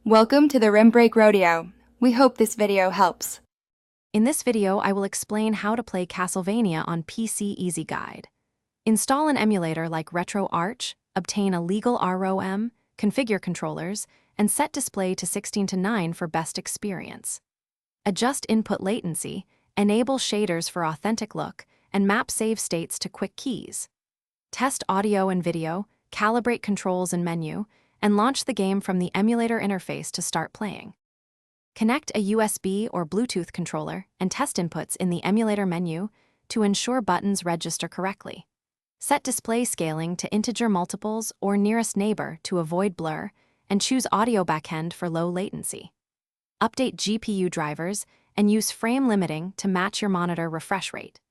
Welcome to the Rim Break Rodeo. We hope this video helps. In this video, I will explain how to play Castlevania on PC Easy Guide. Install an emulator like RetroArch, obtain a legal ROM, configure controllers, and set display to 16:9 for best experience. Adjust input latency, enable shaders for authentic look, and map save states to quick keys. Test audio and video, calibrate controls and menu, and launch the game from the emulator interface to start playing. Connect a USB or Bluetooth controller and test inputs in the emulator menu to ensure buttons register correctly. Set display scaling to integer multiples or nearest neighbor to avoid blur, and choose audio backend for low latency. Update GPU drivers and use frame limiting to match your monitor refresh rate.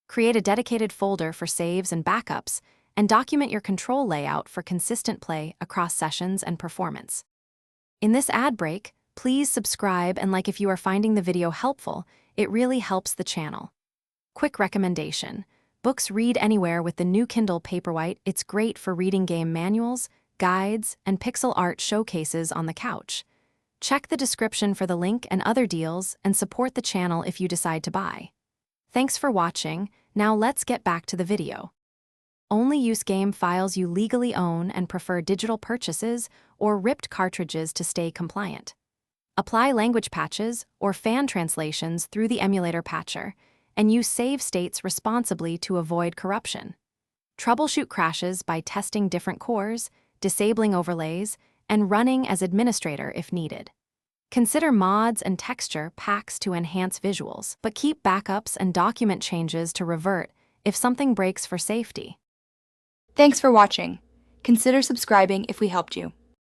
Create a dedicated folder for saves and backups, and document your control layout for consistent play across sessions and performance. In this ad break, please subscribe and like if you are finding the video helpful. It really helps the channel. Quick recommendation: books read anywhere with the new Kindle Paperwhite. It's great for reading game manuals, guides, and pixel art showcases on the couch. Check the description for the link and other deals and support the channel if you decide to buy. Thanks for watching. Now let's get back to the video. Only use game files you legally own and prefer digital purchases or ripped cartridges to stay compliant. Apply language patches or fan translations through the emulator patcher, and use save states responsibly to avoid corruption. Troubleshoot crashes by testing different cores, disabling overlays, and running as administrator if needed. Consider mods and texture packs to enhance visuals, but keep backups and document changes to revert if something breaks for safety. Thanks for watching. Consider subscribing if we helped you.